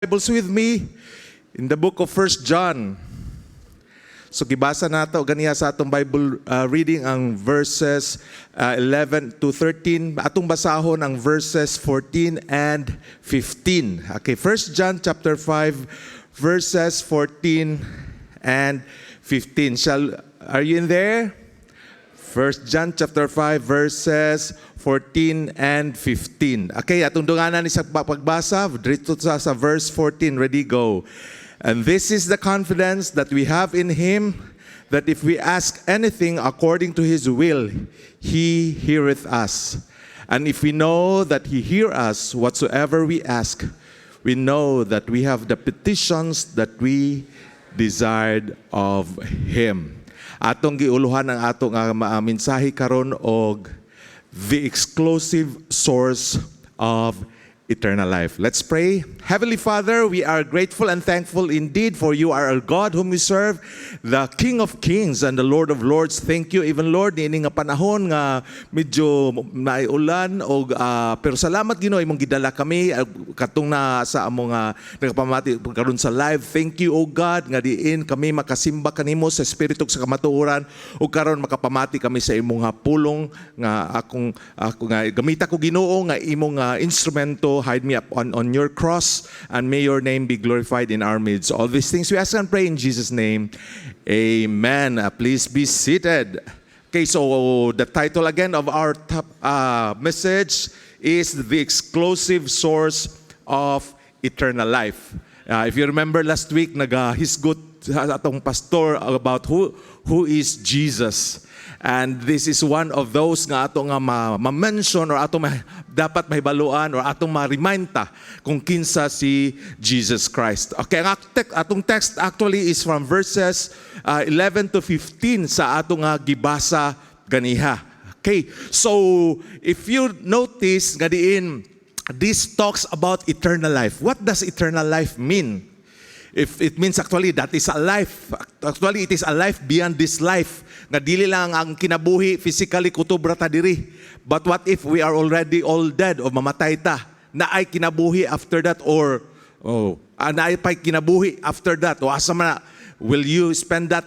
Bibles with me in the book of First John. So gibasa nato ganiya sa atong Bible reading ang verses 11 to 13. Atong basahon ang verses 14 and 15. Okay, First John chapter 5 verses 14 and 15. Are you in there? First John chapter 5 verses 14 and 15. Okay, atong dunganan ni sa pagbasa dito sa verse 14. Ready, go. And this is the confidence that we have in him, that if we ask anything according to his will, he heareth us. And if we know that he hear us whatsoever we ask, we know that we have the petitions that we desired of him. Atong giuluhan ang atong mensahe karon og the exclusive source of eternal life. Let's pray. Heavenly Father, we are grateful and thankful indeed for you are our God whom we serve, the King of Kings and the Lord of Lords. Thank you even Lord ini nga panahon nga medyo naiulan og pero salamat Ginoo imong gidala kami katong na sa among nagapamati karon sa live. Thank you O God nga diin kami makasimba kanimo sa espiritu sa kamatuoran ug karon makapamati kami sa imong pulong nga ako nga gamita ko Ginoo nga imong instrumento. Hide me up on your cross, and may your name be glorified in our midst. All these things we ask and pray in Jesus' name. Amen. Please be seated. Okay, so the title again of our top, message is The Exclusive Source of Eternal Life. If you remember last week, nag-hisgot atong pastor about who is Jesus. And this is one of those nga ato nga ma-mention or ato dapat mahibaluan or atong ma-remind ta kung kinsa si Jesus Christ. Okay, ang atong text actually is from verses 11 to 15 sa atong gibasa ganiha. Okay, so if you notice nga diin, this talks about eternal life. What does eternal life mean? If it means actually that is a life. Actually, it is a life beyond this life. Nga dili lang ang kinabuhi physically kutubra ta diri. But what if we are already all dead o mamatay ta? Na ay kinabuhi after that or na ay pa kinabuhi after that? O asa man will you spend that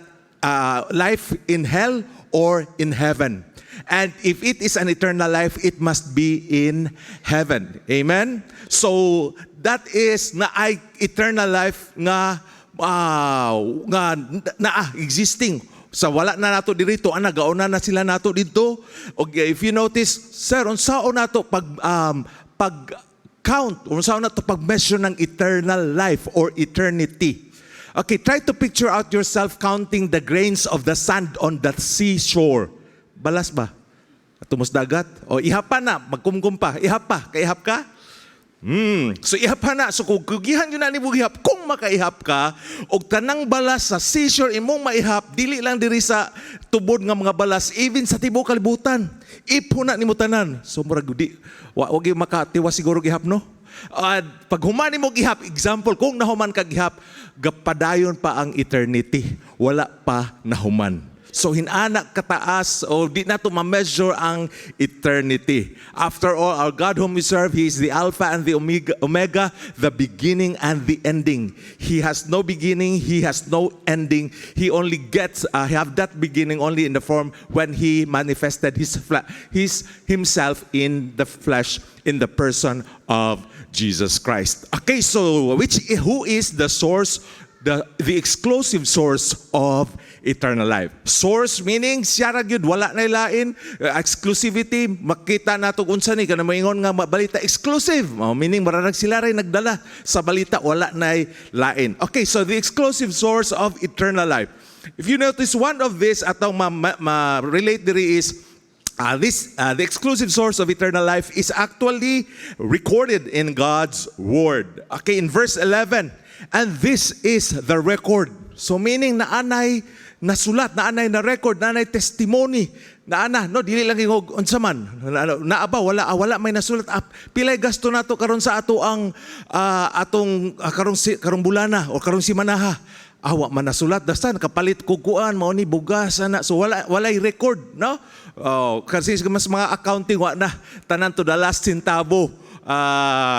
life in hell or in heaven? And if it is an eternal life, it must be in heaven. Amen? So, that is na ay eternal life nga existing. Sa wala na nato dito, gauna na sila nato dito. Okay, if you notice, sir, unsaon nato pag count, unsaon nato pag measure ng eternal life or eternity. Okay, try to picture out yourself counting the grains of the sand on the seashore. Balas ba? Tumos dagat? O ihap pa na, magkumkum pa. Ihap pa, kaihap ka? So ihap pa na. So kung kugihan yun na ni ihap, kung makaihap ka, o tanang balas sa seashore imong maihap, dili lang diri sa tubod nga mga balas, even sa tibuok kalibutan. Ipuna ni mo tanan. So murag di, wag yung makatiwa siguro gihap no? Pag humani mo gihap, example, kung nahuman ka gihap, gapadayon pa ang eternity. Wala pa nahuman. So hinana kataas o di na to ma-measure ang eternity. After all, our God whom we serve, He is the Alpha and the Omega, the beginning and the ending. He has no beginning, He has no ending. He only gets have that beginning only in the form when He manifested Himself in the flesh, in the person of Jesus Christ. Okay, so who is the source, the exclusive source of eternal life? Source meaning siya ra gyud wala na lain. Exclusivity makita nato unsa ni kana moingon nga balita exclusive. Meaning mararag sila ray nagdala sa balita wala na lain. Okay, so the exclusive source of eternal life. If you notice, one of this atong relate diri is the exclusive source of eternal life is actually recorded in God's word. Okay, in verse 11, and this is the record. So meaning naanay nasulat, naanay na record, naanay testimony, naana, no, dili lang yung unsa man, naaba, wala may nasulat. Pilay gasto nato karon sa ato ang karong bulana o karong simanaha. Awa man nasulat, dastan kapalit kukuan mao ni bugas ana. So walay record, no? Kasi mas mga accounting wa na tanan to the last centavo.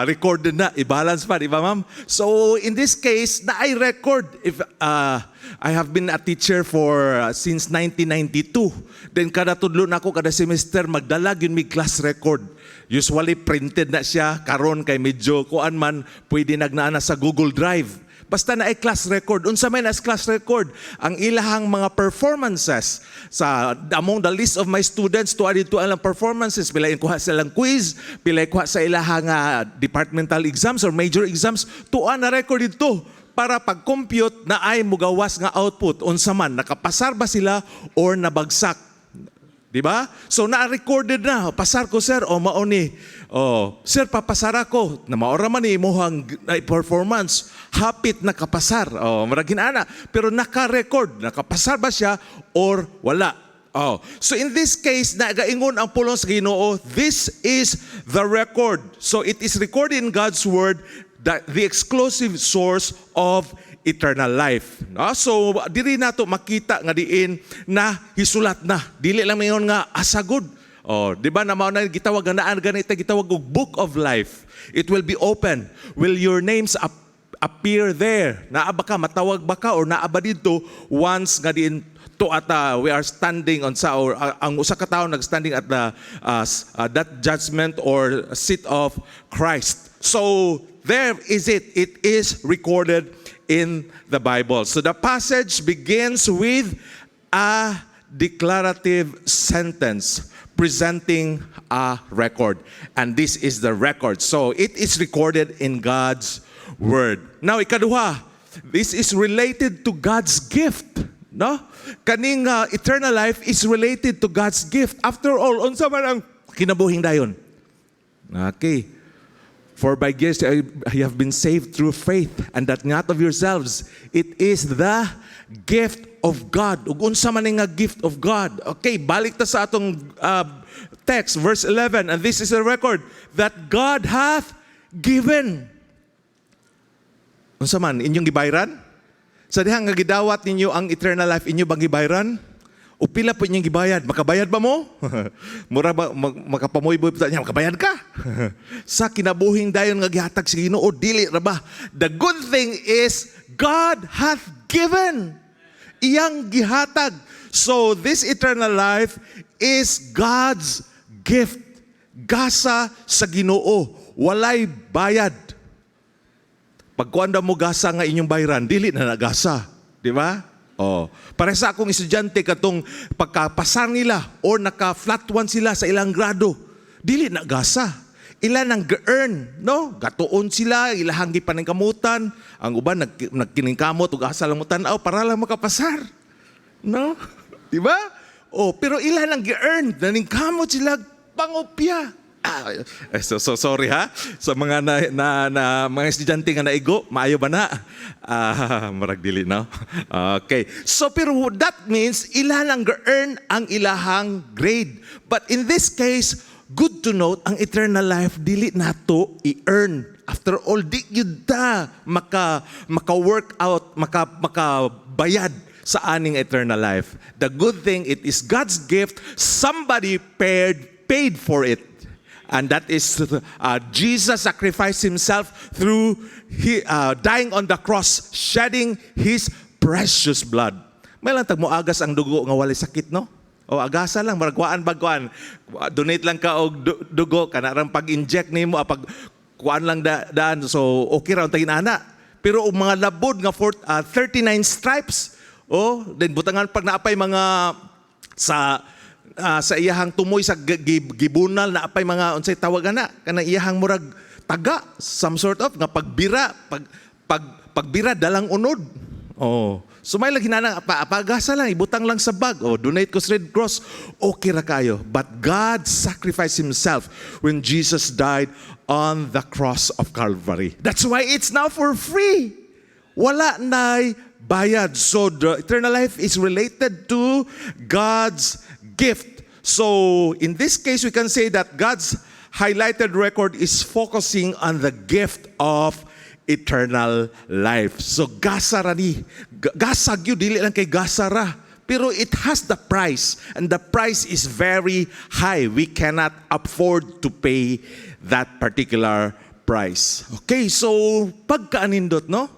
recorded na, i-balance pa, di ba ma'am? So in this case, na I record, if I have been a teacher for since 1992. Then kada tudlo na ako, kada semester, magdala yun may class record. Usually printed na siya, karon kay medyo kuan man, pwede nagnaana sa Google Drive. Basta na ay class record. Unsa may nas class record? Ang ilahang mga performances sa among the list of my students to adito alang performances, pila kuha silang quiz, pila kuha sa ilahang departmental exams or major exams, tuan na record dito para pag-compute na ay mugawas nga output. Unsa man, nakapasar ba sila or nabagsak? Di ba? So na-recorded na. Pasar ko, sir. O maoni. O, sir, papasar ako. Na maora man ni imuhang performance. Hapit nakapasar. O, maragin ana. Pero naka-record. Nakapasar ba siya or wala? Oh. So in this case, nagaingon ang pulong sa Ginoo, this is the record. So it is recorded in God's Word, the exclusive source of eternal life. No? So diri nato makita nga diin na hisulat na. Dili lang mayon nga asagod. Oh, di ba na mao na gitawag ganaan ganita gitawag og book of life. It will be open. Will your names appear there? Naa ba ka matawag ba ka or naa ba didto once nga diin to at we are standing on sa or ang usa ka tawo nagstanding at the that judgment or seat of Christ. So there is it. It is recorded in the Bible. So the passage begins with a declarative sentence presenting a record. And this is the record. So it is recorded in God's Word. Now, ikaduha, this is related to God's gift. No? Kaning eternal life is related to God's gift. After all, unsa man ang kinabuhing dayon? Okay. For by grace you have been saved through faith, and that not of yourselves. It is the gift of God. Ug unsa man nga gift of God? Okay, balik ta sa atong text, verse 11. And this is a record that God hath given. Unsa man inyong gibayran? Sa dihang nga gidawat ninyo ang eternal life, inyo bang gibayran? O pila po inyong gibayad? Makabayad ba mo? Mura ba makapamoy-boy po niya? Makabayad ka? Sa kinabuhing dayon nga gihatag sa Ginoo, dili ra ba? The good thing is God hath given. Iyang gihatag. So this eternal life is God's gift. Gasa sa Ginoo, walay bayad. Pagkuanda mo gasa nga inyong bayran, dili na nagasa, di ba? Oh, para sa akong estudyante katong pagkapasar nila or naka-flat 1 sila sa ilang grado, dili na gasa. Ila nang ga-earn, no? Gatuon sila, ilahang gipaningkamutan, ang uban nagkiningkamot ug asa lang mo tan-aw para lang makapasar. No? Di ba? Oh, pero ila nang ga-earn, naningkamot sila pangopya. So sorry ha sa mga mga estudyante nga naigo, maayo ba na? Marag dili no. Okay. So pero that means ila lang ga-earn ang ilahang grade. But in this case, good to note ang eternal life dili nato i-earn. After all, di gyud ta maka-work out, makabayad sa aning eternal life. The good thing, it is God's gift. Somebody paid for it. And that is Jesus sacrificed himself through dying on the cross, shedding his precious blood. May lang tag mo agas ang dugo nga walay sakit, no? O agasa lang, maragwaan bagwaan. Donate lang ka og dugo, kanarang pag-inject nimo, pag kuan lang daan, so okay ra untay ana. Pero og mga labod nga 39 stripes, then butangan pag naapay mga sa iyahang tumoy sa gibunal na apay mga unsay tawag ana kanang iyahang murag taga, some sort of nga pagbira dalang unod. So may lagi na apagasa lang, ibutang lang sa bag. Donate ko sa Red Cross. Okay ra kayo. But God sacrificed himself when Jesus died on the cross of Calvary. That's why it's now for free. Wala na'y bayad. So the eternal life is related to God's gift. So in this case, we can say that God's highlighted record is focusing on the gift of eternal life. So gasara ni, gasag yun, dili lang kay gasara. Pero it has the price, and the price is very high. We cannot afford to pay that particular price. Okay, so pagkaanindot, no?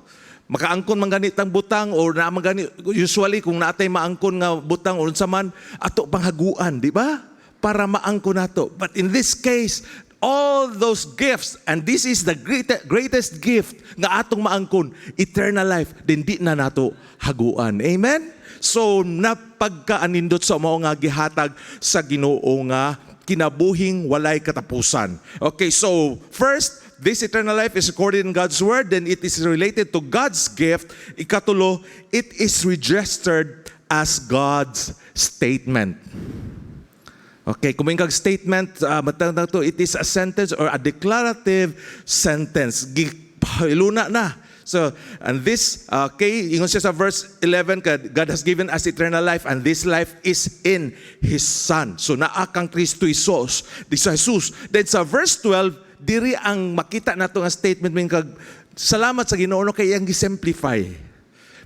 Makaangkon man ganit ang butang or na man ganit, usually kung natay maangkon nga butang or unsa man ato panghaguan, di ba? Para maangkon nato. But in this case, all those gifts, and this is the greatest gift nga atong maangkon, eternal life, din di na nato haguan. Amen? So napagkaanindot sa mao nga gihatag sa Ginoo nga kinabuhing walay katapusan. Okay, so first, this eternal life is recorded in God's Word, then it is related to God's gift. Ikatulo, it is registered as God's statement. Okay, kung may statement, matanda to, it is a sentence or a declarative sentence. Iluna na. So, and this, okay, ingon siya sa verse 11, God has given us eternal life, and this life is in His Son. So, naa kang Kristo Jesus. Then sa verse 12, diri ang makita nato nga statement min kag salamat sa Ginoo kay ang gi-simplify.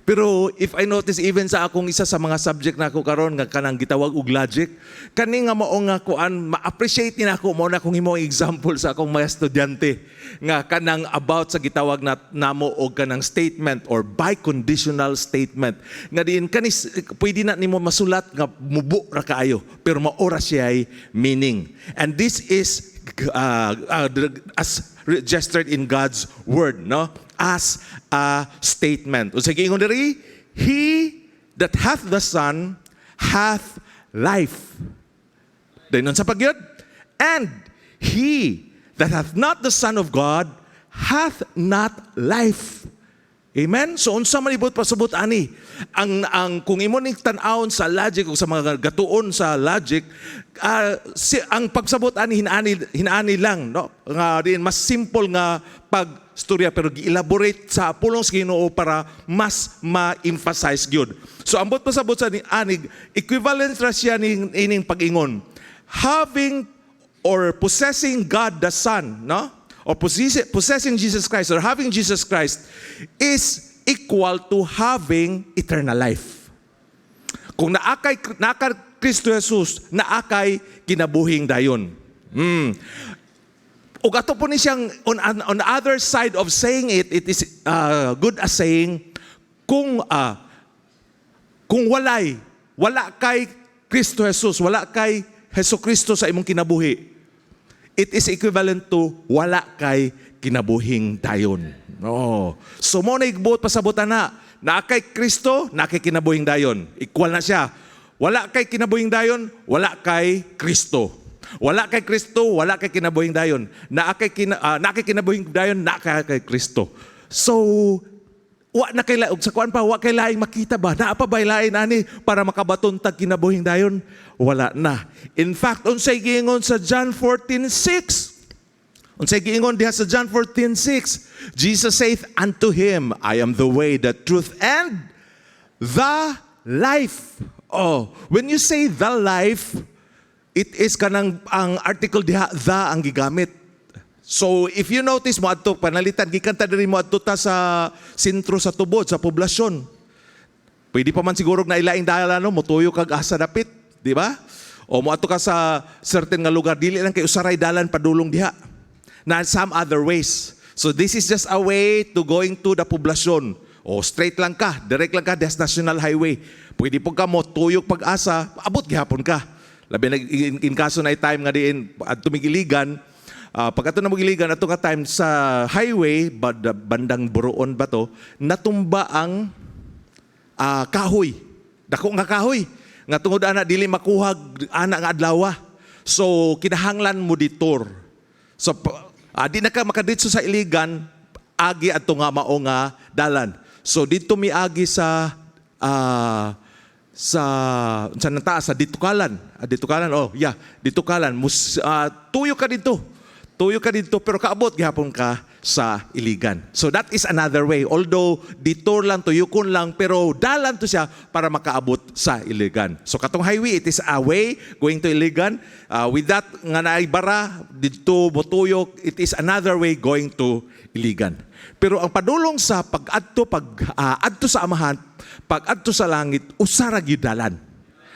Pero if I notice even sa akong isa sa mga subject na ako karon nga kanang gitawag og logic, kani nga mao nga kuan ma-appreciate ni nako mo na kung himo example sa akong mga estudyante nga kanang about sa gitawag na namo og kanang statement or biconditional statement nga diin kanis pwede na nimo masulat nga mubo ra kaayo pero maora siya ay meaning. And this is as registered in God's Word, no? As a statement. Unsa giingon diri? He that hath the Son hath life. Then unsa pa gyud? And he that hath not the Son of God hath not life. Amen? So unsa man ibot pasabot ani? Ang kung imo ning tan-awon sa logic o sa mga gatuon sa logic, ang pagsabot ani hinani lang, no? Nga din mas simple nga pagstorya pero gi-elaborate sa pulong sa Ginoo para mas ma-emphasize gyud. So ambot pasabot sa ani equivalent ra siya ining pag-ingon. Having or possessing God the Son, no? Or possessing Jesus Christ or having Jesus Christ is equal to having eternal life. Kung naakay Kristo Jesus, naakay kinabuhing dayon. Ug ato po ni siyang on the other side of saying it is good as saying kung wala kay Kristo Jesus, wala kay Hesukristo sa imong kinabuhi, it is equivalent to wala kay kinabuhing dayon. No. So mo na igbuot pasabutan na kay Kristo, na kay kinabuhing dayon. Equal na siya. Wala kay kinabuhing dayon, wala kay Kristo. Wala kay Kristo, wala kay kinabuhing dayon. Na kay kinabuhing dayon, na kay Kristo. So wa na kay sa kuan pa wa kay laing makita ba? Naa pa ba lain ani para makabaton tag kinabuhing dayon? Wala na. In fact, unsay giingon sa John 14:6. Unsay giingon diha sa John 14:6. Jesus saith unto him, I am the way, the truth, and the life. Oh, when you say the life, it is kanang ang article diha the ang gigamit. So if you notice mo adto panalitan gikanta diri mo adto ta sa sentro sa tubod sa poblasyon. Pwede pa man siguro na ilaing dalan no motuyo kag asa dapit, di ba? O mo adto ka sa certain nga lugar dili lang kay usaray dalan padulong diha. Na some other ways. So this is just a way to going to the poblasyon. O straight lang ka, direct lang ka des National Highway. Pwede po ka mo tuyok pag-asa, abot gihapon ka. Labi na in kaso na time nga diin adto migiligan. Pag ato na magiligan, ato ka time sa highway, bandang Buroon ba to, natumba ang kahoy. Dako nga kahoy. Nga tungod ana, dili makuhag ana nga adlawa. So, kinahanglan mo ditor. So, di na ka makaditso sa iligan, agi ato nga mao nga dalan. So, dito mi agi sa Ditukalan. Ditukalan. Tuyo ka dito. Tuyo ka dito pero kaabot gihapon ka sa iligan. So that is another way. Although detour lang, tuyukon lang, pero dalan to siya para makaabot sa iligan. So katong highway, it is a way going to iligan. With that nga naibara, dito motuyok, it is another way going to iligan. Pero ang padulong sa adto sa amahan, pag-adto sa langit, usa ra gyud dalan.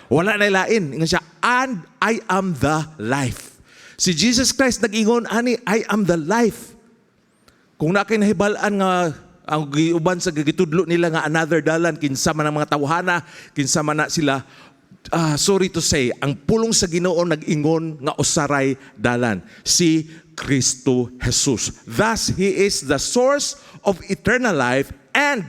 Wala na lain. Ingon siya, and I am the life. Si Jesus Christ nag-ingon ani, I am the life. Kung na kay nahibalaan nga ang giuban sa gigitudlo nila nga another dalan, kinsa man ang mga tawhana, kinsa man na sila, sorry to say, ang pulong sa Ginoo nag-ingon nga usaray dalan, si Kristo Jesus. Thus, He is the source of eternal life and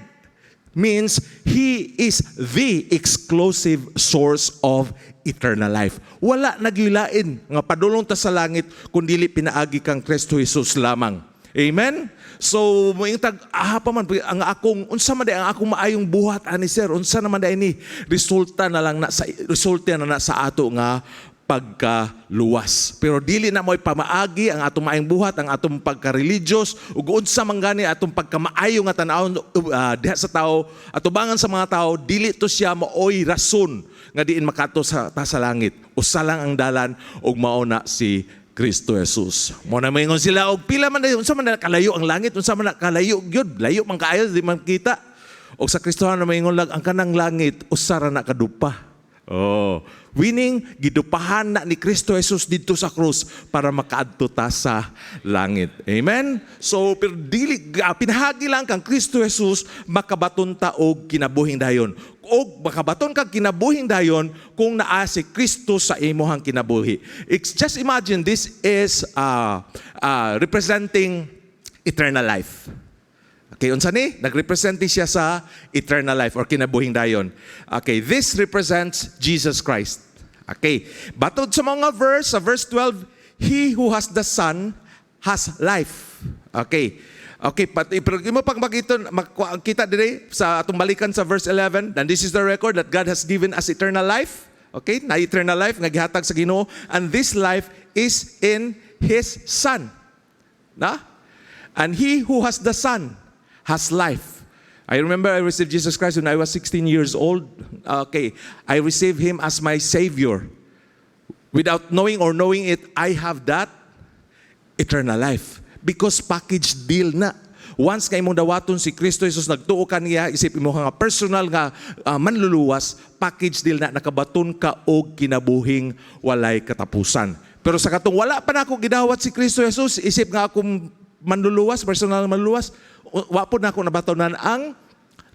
means He is the exclusive source of eternal life. Wala nagyulain nga padulong ta sa langit kundili pinaagi kang Kristo Jesus lamang. Amen? So, moingtag pa man ang akong unsa man ang akong maayong buhat ani sir, unsa naman ni resulta na sa ato nga pagkaluwas. Pero dili na mo'y pamaagi ang atong maayong buhat, ang atong pagka-religious, ug unsa man gani atong pagkamaayo nga tan-awon diha sa tao, atubangan sa mga tao, dili to siya maoy rason nga diin makato sa langit. Usa lang ang dalan ug mao na si Kristo Jesus. Mo na maingon sila og pila man unsa man kalayo ang langit, unsa man kalayo gyud, layo man kaayo di man kita. Og sa Kristohan na maingon lang ang kanang langit usara na kadupa. Winning gidupahan na ni Kristo Jesus dito sa krus para makaadto ta sa langit. Amen? So, pero dili pinahagi lang kang Kristo Jesus makabaton ta og kinabuhing dayon. Og makabaton kang kinabuhing dayon kung naa si Kristo sa imuhang kinabuhi. Just imagine this is representing eternal life. Okay, unsa ni? Nagrepresent siya sa eternal life or kinabuhing dayon. Okay, this represents Jesus Christ. Okay, batod sa mga sa verse 12, he who has the Son has life. Okay. Okay, pero imo pag makita dire sa atong balikan sa verse 11, and this is the record that God has given us eternal life. Okay, na eternal life nga gihatag sa Ginoo, and this life is in His Son. Na? And he who has the Son has life. I remember I received Jesus Christ when I was 16 years old. Okay, I received Him as my Savior. Without knowing or knowing it, I have that eternal life. Because package deal na. Once kay mong dawaton si Kristo Jesus, nagtuo ka niya, isip mo nga personal nga manluluwas, package deal na, nakabaton ka og kinabuhing walay katapusan. Pero sa katong wala pa na ako gidawat si Kristo Jesus, isip nga akong manluluwas, personal manluluwas, wapod na ako nabatonan ang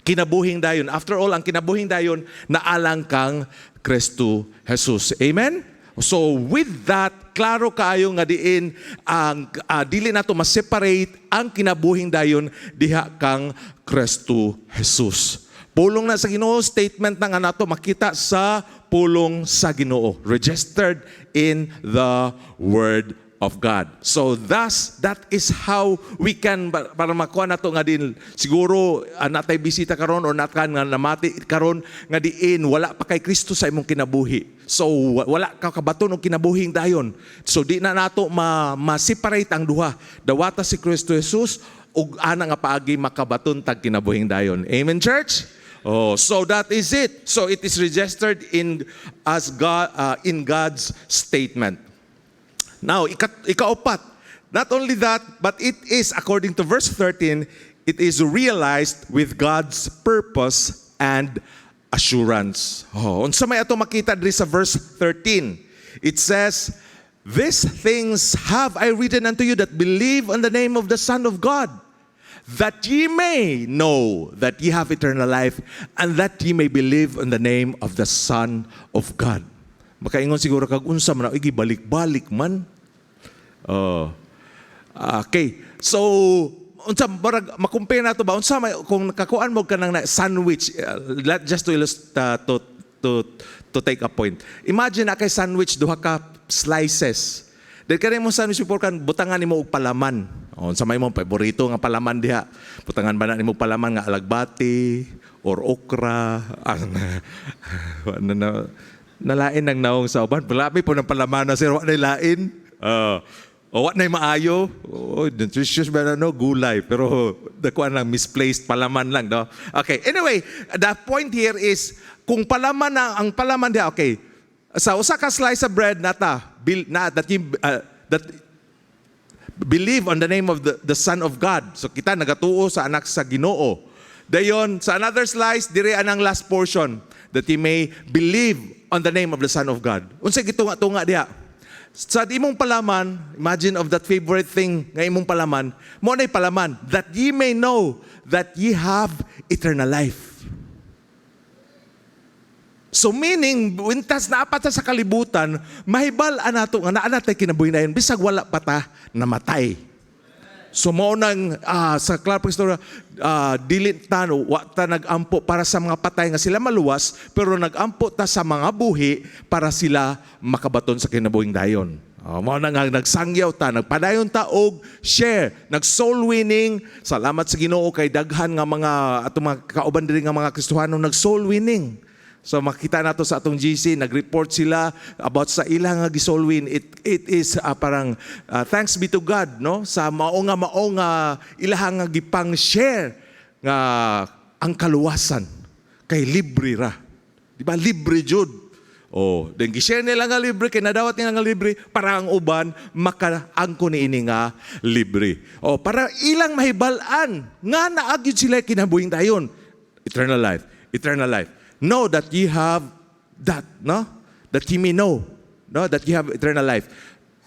kinabuhing dayon. After all, ang kinabuhing dayon naalang kang Kristo Jesus. Amen? So with that, klaro kayo nga diin ang dili nato ma-separate ang kinabuhing dayon diha kang Kristo Jesus. Pulong na sa Ginoo, statement na nga nato makita sa pulong sa Ginoo, registered in the Word of God. So thus, that is how we can, para makuha na to nga din, siguro natay bisita karon or natkan nga namati karon nga diin, wala pa kay Kristo sa imong kinabuhi. So wala ka kabaton og kinabuhing dayon. So di na nato ma-separate ang duha. Dawata si Kristo Jesus ug ana nga paagi makabaton tag kinabuhing dayon. Amen, church? So that is it. So it is registered in God's statement. Now, ikaapat, not only that, but it is, according to verse 13, it is realized with God's purpose and assurance. Unsa may ato makita diri sa verse 13. It says, "These things have I written unto you that believe on the name of the Son of God, that ye may know that ye have eternal life, and that ye may believe on the name of the Son of God." Makaingon siguro kag unsa man igi balik-balik man. Okay. So unsa barag makumpare nato ba unsa may kung kakuan mo kanang sandwich, just to illustrate to take a point. Imagine kay sandwich duha ka slices. Dahil kaya mo sandwich before kan butangan nimo og palaman. Unsa may mong paborito nga palaman diha? Butangan ba na nimo palaman nga alagbati or okra? Nalain ng naong sa uban. Palabi po ng palaman na sir, wak na lain. Wak na maayo. Nutritious ba na gulay. Pero dakuan lang, misplaced palaman lang. No? Okay, anyway, the point here is, kung palaman na, ang palaman diya, okay, sa usa ka slice of bread nata, that believe on the name of the Son of God. So kita nagatuo sa anak sa Ginoo. Dayon, sa another slice, dire anang last portion, that ye may believe on the name of the Son of God. Unsay gitunga-tunga diha? Sa imong palaman, imagine of that favorite thing nga imong palaman, mo na'y palaman, that ye may know that ye have eternal life. So meaning, wintas na apat sa kalibutan, mahibal-an nato nga naa natay kinabuhi na yun, bisag wala pa ta namatay. So mo nang sa Clark Story, dili ta wa ta nagampo para sa mga patay nga sila maluwas, pero nagampo ta sa mga buhi para sila makabaton sa kinabuhing dayon. Mo nang nagsangyaw ta, nagpadayon ta og share, nag-soul winning. Salamat sa Ginoo kay daghan nga mga atong mga kauban diri nga mga Kristohano nag-soul winning. So makita nato sa atong GC, nag-report sila about sa ilang nga gi-soul win. It is parang thanks be to God, no? Sa mao nga ilahang nga gipang share nga ang kaluwasan kay libre ra. Di ba libre jud? Oh, then gi-share nila nga libre kay nadawat nila nga libre para ang uban makaangko niini nga libre. Oh, para ilang mahibal-an nga naagid sila kinabuhing dayon. Eternal life, eternal life. Know that ye have that, no? That ye may know, no? That ye have eternal life.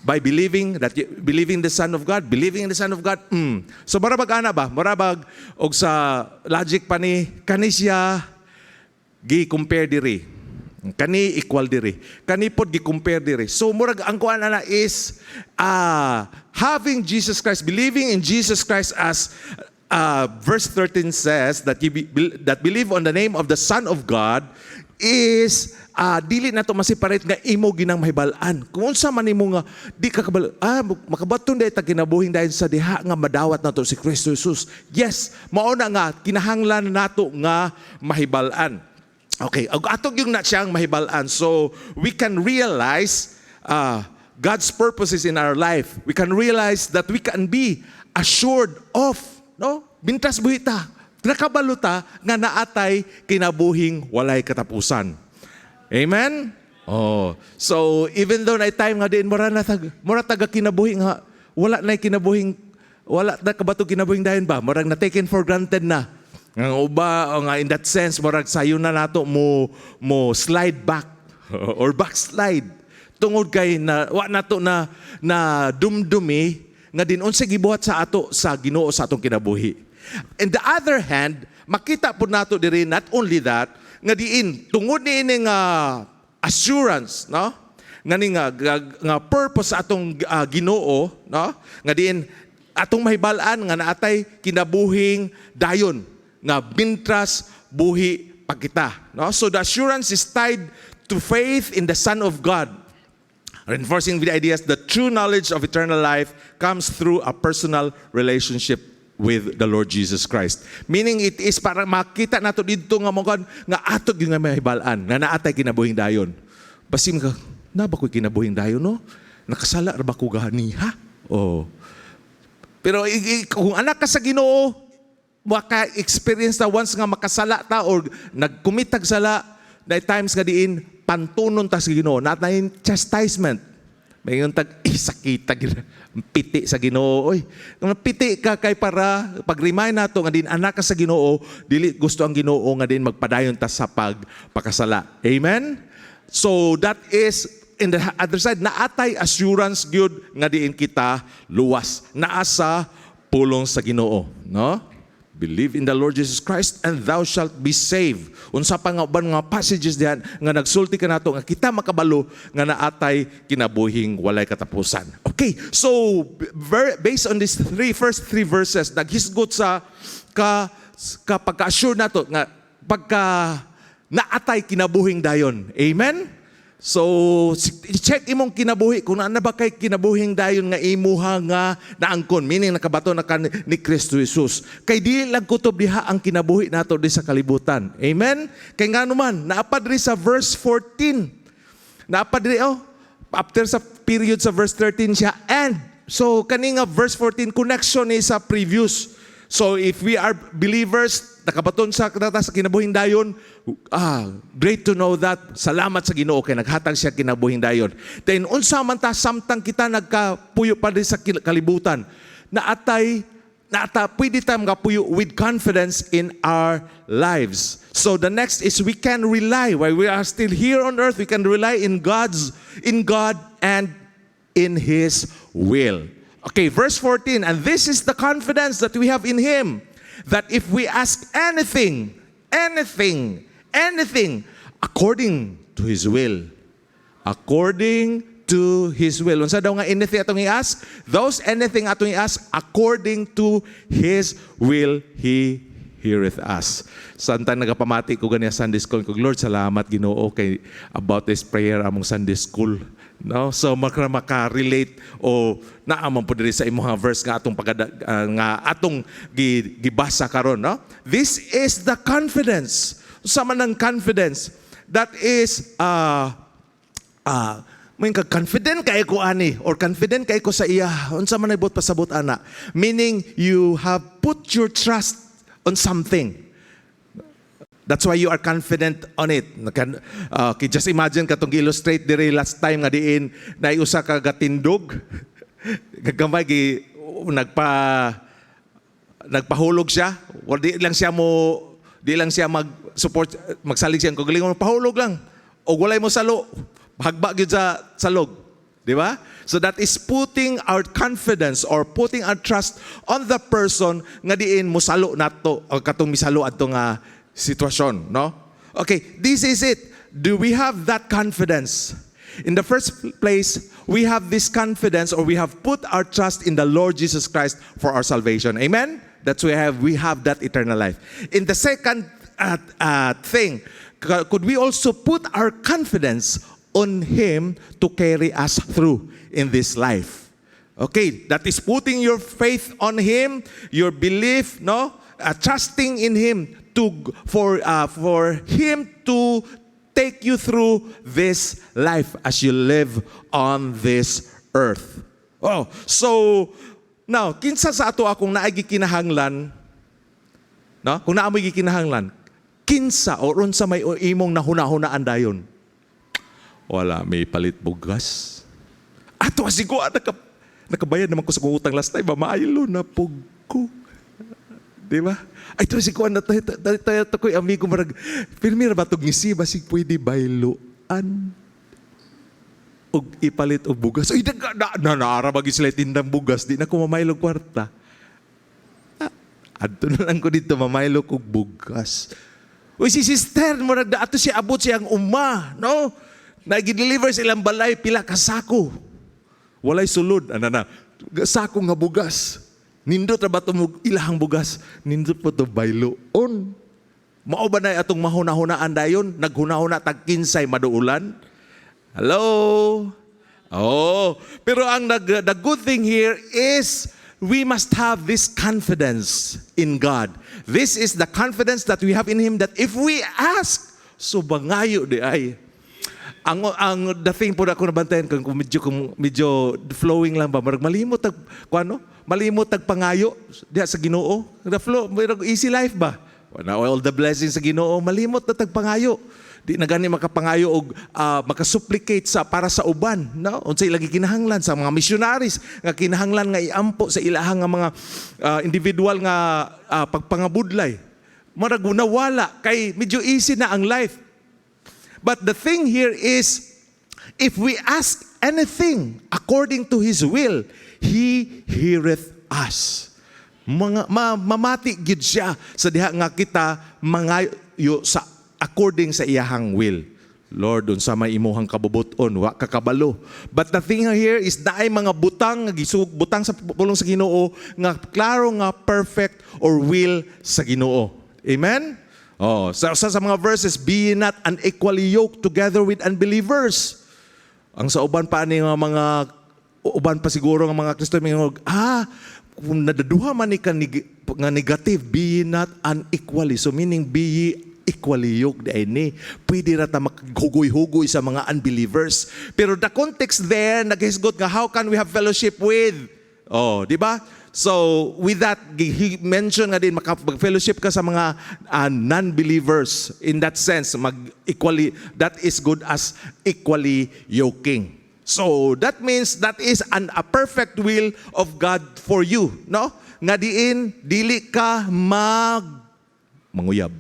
By believing believing the Son of God, believing in the Son of God. So marabag ana ba? Marabag og sa logic pa ni kani siya gi-compare diri. Kani equal diri. Kani pod gi-compare diri. So murag ang kuan ana is having Jesus Christ, believing in Jesus Christ as verse 13 says that that believe on the name of the Son of God is dili na to masiparate nga imo ginang mahibal-an. Kung unsa man nimo nga di ka makabaton day ta kinabuhing dahil sa diha nga madawat nato si Kristo Jesus. Yes, mao na nga kinahanglan nato nga mahibal-an. Okay, atog yung na siyang mahibal-an. So we can realize God's purposes in our life. We can realize that we can be assured of, no? Bintas buhita, nakabaluta nga naatay kinabuhing walay katapusan. Amen? Oh, so even though na time nga din mura taga kinabuhing ha, wala na kinabuhing, wala na kabato kinabuhing dayon ba? Murag na taken for granted na. Ang uba nga in that sense murag sayo na nato mo slide back or backslide tungod kay na wa nato na dumdumi nga din unsay gibuhat sa ato sa Ginoo sa atong kinabuhi. On the other hand, makita po nato diri not only that, nga diin tungod niini nga assurance, no? Nga purpose sa atong Ginoo, no? Nga diin atong mahibalaan nga naatay kinabuhing dayon nga bintras buhi pagkita, no? So the assurance is tied to faith in the Son of God. Reinforcing the ideas that true knowledge of eternal life comes through a personal relationship with the Lord Jesus Christ. Meaning it is para makita nato dito nga mga nga atog yung mahibalaan nga naatay kinabuhing dayon. Basim ka, na ba ko'y kinabuhing dayon, no? Nakasala ra ba ko ganiha? Oh. Pero kung anak ka sa Ginoo, maka-experience ta once nga makasala ta or nagkumitag sala, na times nga diin pantunon ta sa Ginoo, not na in chastisement. May yung sakita piti sa Ginoo. Oy, kung piti ka kay para pag-remind nato nga din anak ka sa Ginoo, dili gusto ang Ginoo nga din magpadayon ta sa pagpakasala. Amen. So that is in the other side, naatay assurance gyud nga diin kita luwas. Naasa pulong sa Ginoo, no? Believe in the Lord Jesus Christ and thou shalt be saved. Unsa pa nga uban nga passages diyan nga nagsulti ka nato nga kita makabalo nga naatay kinabuhing walay katapusan. Okay, so based on these first three verses, naghisgot sa pagka-assure nato nga pagka naatay kinabuhing dayon. Amen? So, check imong kinabuhi kung ano ba kay kinabuhing dayon nga imuha nga naangkon, meaning nakabato na ni Kristo Jesus. Kay di lang kutob diha ang kinabuhi nato di sa kalibutan. Amen? Kay ngano man, naapad ri sa verse 14. Naapad ri after sa period sa verse 13 siya and so kani nga verse 14 connection ni sa previous. So if we are believers, nakabaton sa katata sa kinabuhing dayon, great to know that. Salamat sa Ginoo kay naghatag siya kinabuhing dayon. Then unsa man ta samtang kita nagkapuyo pa din sa kalibutan, pwede tayo magapuyo with confidence in our lives. So the next is we can rely, while we are still here on earth, we can rely in God and in His will. Okay, verse 14, and this is the confidence that we have in Him, that if we ask anything, according to His will, according to His will. Unsa daw nga anything atong i-ask? Those anything atong i-ask, according to His will, He heareth us. Santa nagapamati ko ganiya Sunday school ko, Lord, salamat Ginoo kay about this prayer among Sunday school. No? So maka-relate o naaman po diri sa imong verse nga atong nga atong gibasa karon, no? This is the confidence. Sama ng confidence that is may confident kay ko ani or confident kay ko sa iya. Unsa man ibot pasabot ana? Meaning you have put your trust on something. That's why you are confident on it. Just imagine katong illustrate diri last time nga diin na usa ka gatindog. Gagamay nagpahulog siya. Or di lang siya mag-support, magsalig siya kung galing mo pahulog lang. O walay mo salo. Hagba gyud sa salog. Di ba? So that is putting our confidence or putting our trust on the person nga diin mo salo nato o katong misalo adto nga sitwasyon, no? Okay, this is it. Do we have that confidence? In the first place, we have this confidence, or we have put our trust in the Lord Jesus Christ for our salvation. Amen? That's why we have that eternal life. In the second thing, could we also put our confidence on Him to carry us through in this life? Okay, that is putting your faith on Him, your belief, no? Trusting in Him for Him to take you through this life as you live on this earth. Oh, so now kinsa sa ato akong naay gikinahanglan, no? Kung naamoy gikinahanglan, kinsa o unsa may imong nahuna-hunaan dayon? Wala, may palit bugas. Ato asigo nakabayad naman ko sa kong utang last time, maaylo na pugko. Di ba? Ay, ito si Kuan na tayo ko'y amigo marag, pirmira ba itong ngisi, basig pwede bayloan o ipalit o bugas. Ay, naarabagi sila tindang bugas, di na ko mamaylo kwarta. Adto na lang ko dito, mamaylo ko bugas. Uy, si sister, marag na ato siya abot siyang no? Nag-deliver silang balay, pila ka sako. Walay sulod, sako nga bugas. Nindot na ba ito ilahang bugas? Nindot po ito bayloon. Mao ba na itong mahuna-hunaan dayon? Naghuna-huna tag-kinsay maduulan? Hello? Oh, pero the good thing here is we must have this confidence in God. This is the confidence that we have in Him that if we ask, so bangayo di ay. Ang dating po na ako nabantayan kung medyo flowing lang ba, malimot malimot pangayo diha sa Ginoo. Easy life ba? All the blessings sa Ginoo, malimot na tagpangayo. Di na gani makapangayo og makasupplicate para sa uban, no? Unsay lagi kinahanglan sa mga missionaries nga kinahanglan nga iampo sa ilahang nga mga individual nga pagpangabudlay. Marag nawala kay medyo easy na ang life. But the thing here is, if we ask anything according to His will, He heareth us. Mamati gid siya sa diha nga kita mangayo sa according sa iyahang will. Lord, unsa may imuhang kabubuton, wa kakabalo. But the thing here is naay mga butang butang sa pulong sa Ginoo nga klaro nga perfect or will sa Ginoo. Amen? Oh, sa mga verses, be not unequally yoked together with unbelievers. Ang sa uban pa ni mga uban pa siguro ng mga Kristo kung nadaduha man ni nga negative, be not unequally. So meaning be equally yoked ni. Pwede ra ta maghugoy-hugoy sa mga unbelievers. Pero the context there naghisgot nga how can we have fellowship with? Oh, di ba? So with that, he mentioned nga din, mag-fellowship ka sa mga non-believers. In that sense, that is good as equally yoking. So that means that is a perfect will of God for you. No? Nga diin, dili ka manguyab.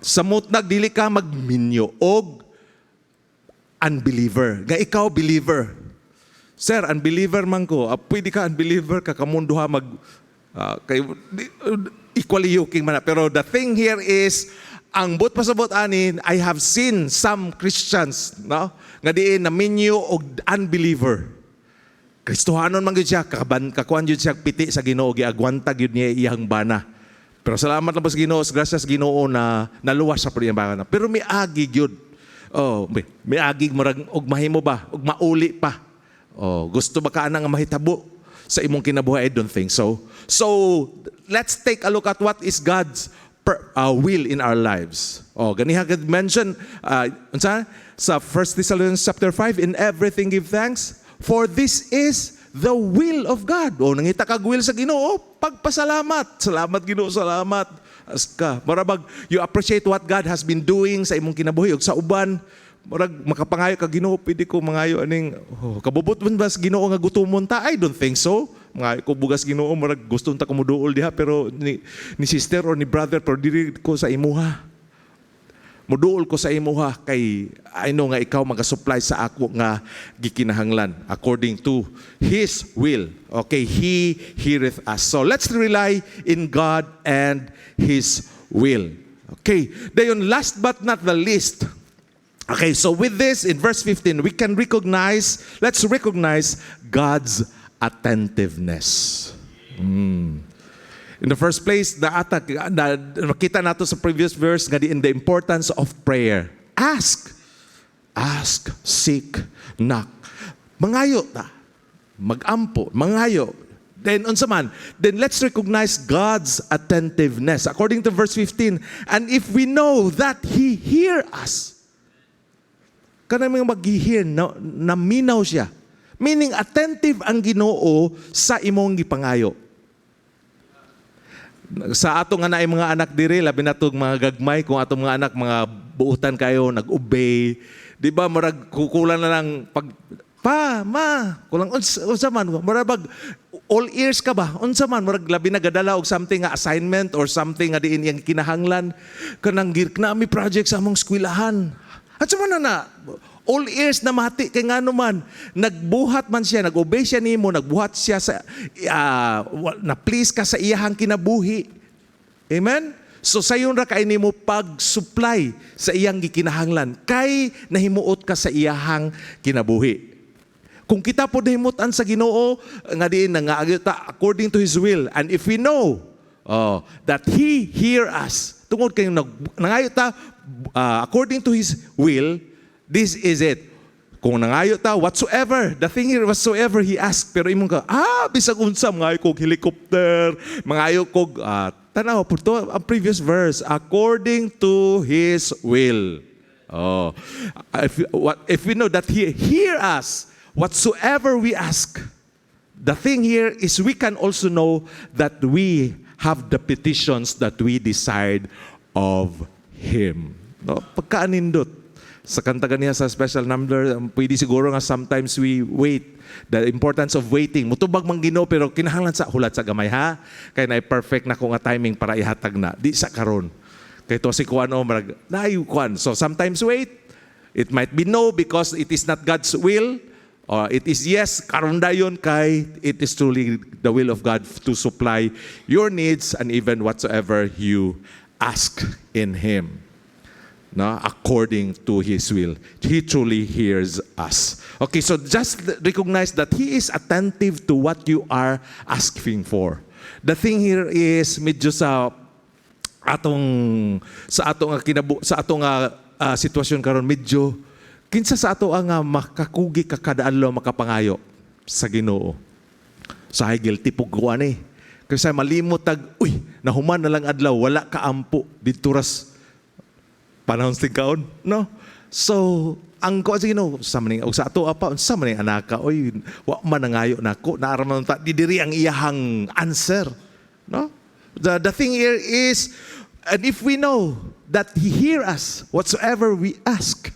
Samot dili ka magminyo og unbeliever. Nga ikaw believer. Sir, unbeliever man ko. Pwede ka unbeliever ka kamundo ha equally yoking man. Pero the thing here is, ang but pasabot anin, I have seen some Christians, no? Nga diin na minyo og unbeliever. Kristohanon man gyud siya, kakuan gyud siya piti sa Ginoo, giagwanta gyud niya iyang bana. Pero salamat na sa Ginoo, gracias Ginoo na naluwas sa iyang bana. Pero may agi gyud. Oh, may agi murag og mahimo ba, og mauli pa. Oh, gusto ba ka nga mahitabo sa imong kinabuhi? I don't think so. So, let's take a look at what is God's will in our lives. Oh, ganiha gid mention sa 1 Thessalonians chapter 5, in everything give thanks, for this is the will of God. Oh, nangita kag will sa Ginoo, pagpasalamat. Salamat Ginoo, salamat. Aska, marabag you appreciate what God has been doing sa imong kinabuhi ug sa uban. Marag makapangayo ka Ginoo, pwede ko mangayo aning kabubot man ba sa Ginoo nga gutomon ta? I don't think so. Mangayo ko bugas Ginoo, marag gusto ta ko muduol diha, pero ni sister or ni brother, pero diri ko sa imuha. Muduol ko sa imuha kay I know nga ikaw magasupply sa ako nga gikinahanglan according to His will. Okay, He heareth us. So let's rely in God and His will. Okay, dayon last but not the least. Okay, so with this, in verse 15, let's recognize God's attentiveness. In the first place, nakita nato sa previous verse, nga in the importance of prayer. Ask, seek, knock. Mangayo ta. Magampo, mangayo. Then let's recognize God's attentiveness. According to verse 15, and if we know that He hear us, kanang mag-hear, naminaw siya. Meaning, attentive ang Ginoo sa imong gipangayo. Sa ato nga naay mga anak diri, labi na itong mga gagmay, kung atong mga anak, mga buutan kayo, nag-obey. Di ba, marag kukulan na lang, kulang, unsa man, marabag, all ears ka ba? Unsa man, marag labi na gadala og something nga assignment or something nga diin yang kinahanglan. Kanang nami project sa among eskwelahan. At sa na, all ears na mati, kay nga naman, nagbuhat man siya, nag-obey siya nimo, nagbuhat siya sa, na-please ka sa iyahang kinabuhi. Amen? So sayon ra kay nimo pag-supply sa iyang gikinahanglan, kay nahimuot ka sa iyahang kinabuhi. Kung kita po nahimutan sa Ginoo, nga diin nga according to His will, and if we know that He hear us, tungod kayo nangayo ta, according to His will, this is it. Kung nangayo ta, whatsoever, the thing here, whatsoever He asked, pero imong ka, bisag unsa, mangayo kog helicopter, mangayo kog, tanaw, po to, ang previous verse, according to His will. If we know that He hear us, whatsoever we ask, the thing here is we can also know that we have the petitions that we desired of Him. No? Pagkaanindot. Sa kanta ganiya sa special number, pwede siguro nga sometimes we wait. The importance of waiting. Mutubag mang Ginoo pero kinahanglan sa hulat sa gamay ha. Kaya na-perfect na ko nga timing para ihatag na. Di sa karon. Kaya to si Kuan o marag, Kuan. So sometimes wait. It might be no because it is not God's will. Or it is yes, karon dayon kay it is truly the will of God to supply your needs and even whatsoever you ask in Him. No, according to His will. He truly hears us. Okay, so just recognize that He is attentive to what you are asking for. The thing here is medyo sa atong sitwasyon karon medyo kinsa sa ato ang makakugi ka kada adlaw makapangayo sa Ginoo. Sa guilty puguan eh. Kasi malimot nahuman na lang adlaw, wala ka ampo dito ras panahon sing kaon, no? So, ang ko sa Ginoo sa maning og sa ato apa unsa man ning anaka oy wa man nangayo nako naaraman ta didiri ang iyahang answer, no? The thing here is, and if we know that He hear us whatsoever we ask,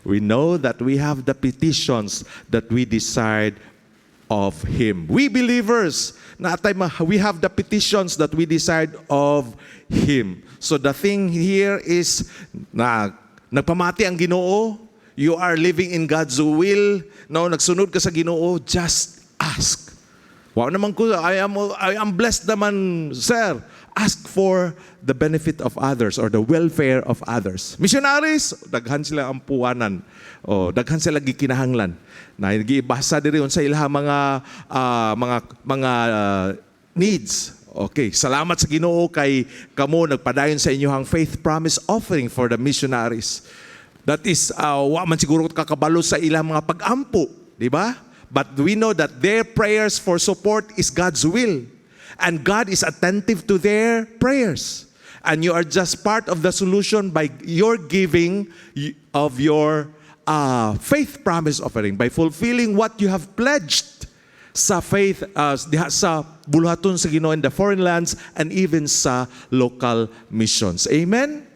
we know that we have the petitions that we desired of Him. We believers, we have the petitions that we desired of Him. So the thing here is, nagpamati ang Ginoo, you are living in God's will, no, nagsunod ka sa Ginoo, just ask. Wow naman ko, I am blessed naman, sir. Ask for the benefit of others or the welfare of others. Missionaries, daghan sila ang puwanan. O daghan sila gikinahanglan. Na gibasa diri sa ilang mga needs. Okay, salamat sa Ginoo kay kamo nagpadayon sa inyong faith promise offering for the missionaries. That is wa man siguro kakabalo sa ilang mga pag-ampo, di ba? But we know that their prayers for support is God's will. And God is attentive to their prayers. And you are just part of the solution by your giving of your faith promise offering, by fulfilling what you have pledged sa faith, sa buluhaton sa Ginoo in the foreign lands and even sa local missions. Amen?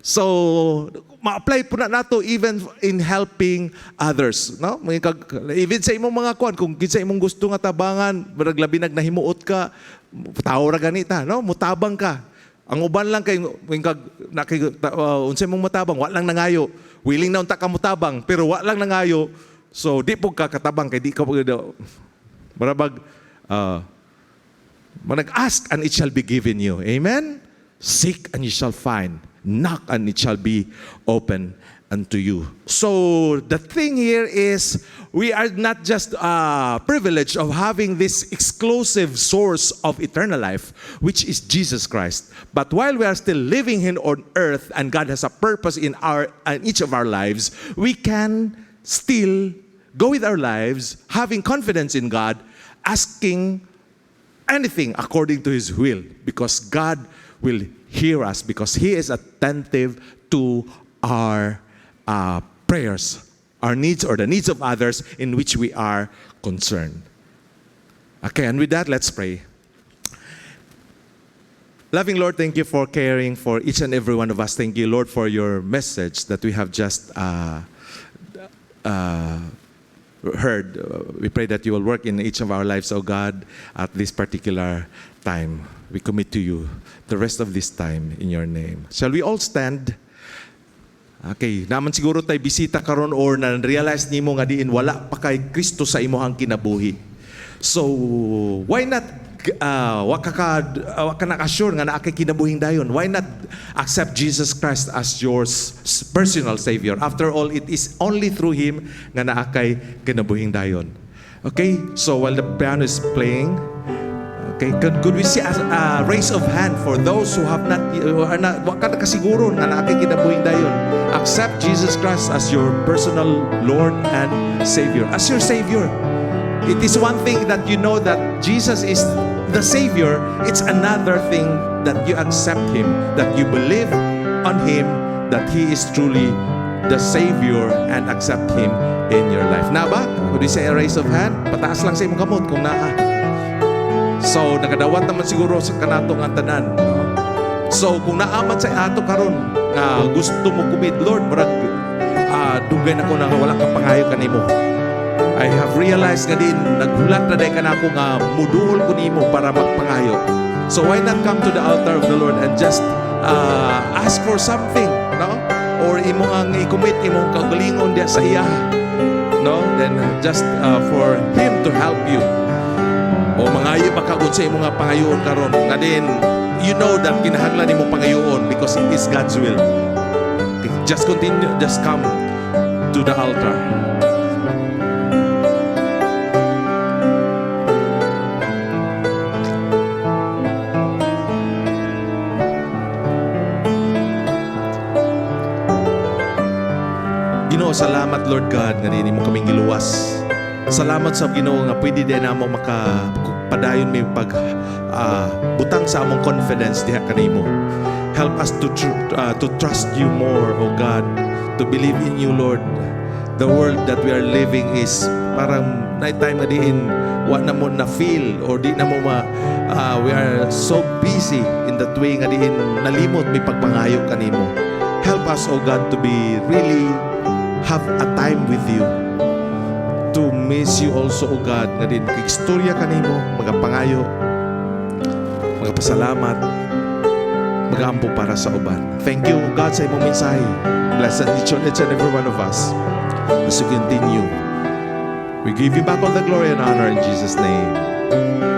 So, ma-apply po na nato even in helping others, no? Even sa imong mga kuan, kung kinsa imong gusto nga tabangan, barag labi nagnahimuot ka, tao ra ganita, no? Mutabang ka. Ang uban lang kay unsay mong matabang, wa lang nangayo. Willing na unta ka mutabang, pero wa lang nangayo. So di po ka katabang kay di ka marabag manag-ask and it shall be given you. Amen? Seek and you shall find. Knock and it shall be open unto you. So the thing here is, we are not just privileged of having this exclusive source of eternal life, which is Jesus Christ. But while we are still living here on earth and God has a purpose in each of our lives, we can still go with our lives having confidence in God, asking anything according to His will, because God will hear us, because He is attentive to our prayers, our needs or the needs of others in which we are concerned. Okay, and with that, let's pray. Loving Lord, thank you for caring for each and every one of us. Thank you, Lord, for your message that we have just heard. We pray that you will work in each of our lives, oh God, at this particular time. We commit to you the rest of this time in your name. Shall we all stand? Okay, naman siguro tayo bisita karon or na-realize nimo nga diin wala pa kay Kristo sa imong kinabuhi. So, why not wa ka naka-sure nga naa kay kinabuhing dayon? Why not accept Jesus Christ as your personal Savior? After all, it is only through Him nga naa kay kinabuhing dayon. Okay, so while the piano is playing, okay, could we see a raise of hand for those who have not, wa ka nakasiguro nga naa kay kinabuhing dayon? Accept Jesus Christ as your personal Lord and Savior. As your Savior. It is one thing that you know that Jesus is the Savior. It's another thing that you accept Him, that you believe on Him, that He is truly the Savior and accept Him in your life. Na ba? Could you say a raise of hand? Pataas lang sa imong kamot kung naa. So, nakadawat naman siguro sa kanato nga tanan. So, kung naaman sa ato karon nga gusto mo kumit, Lord, marag dugay na ko na wala kang pangayo kanimo. I have realized nga din, naghulat na dahil ka na ako nga muduol ko nimo para magpangayo. So why not come to the altar of the Lord and just ask for something, no? Or imo ang i-commit, imong kagalingon diya sa iya, no? Then just for Him to help you. O mangayo pa kagod sa imong nga pangayoon karon. Nga din, you know that kinahanglan nimo pangayoon because it is God's will. Okay, just continue, just come to the altar. Ginoo, salamat Lord God nga dinhi mo kaming giluwas. Salamat sa Ginoo nga pwede din namo makapadayon may butang sa among confidence diha kanimo. Help us to trust you more, O God, to believe in you, Lord, the world that we are living is parang night time na diin wa na mo na feel or di na mo we are so busy in that way nga diin nalimot may pagpangayo kanimo. Help us, O God, to be really have a time with you, to miss you also, O God, nga din kaistorya kanimo, magapangayo, magapasalamat, magaampo para sa uban. Thank you, O God, sa imong mensahe. Bless each and every one of us as we continue. We give you back all the glory and honor in Jesus' name.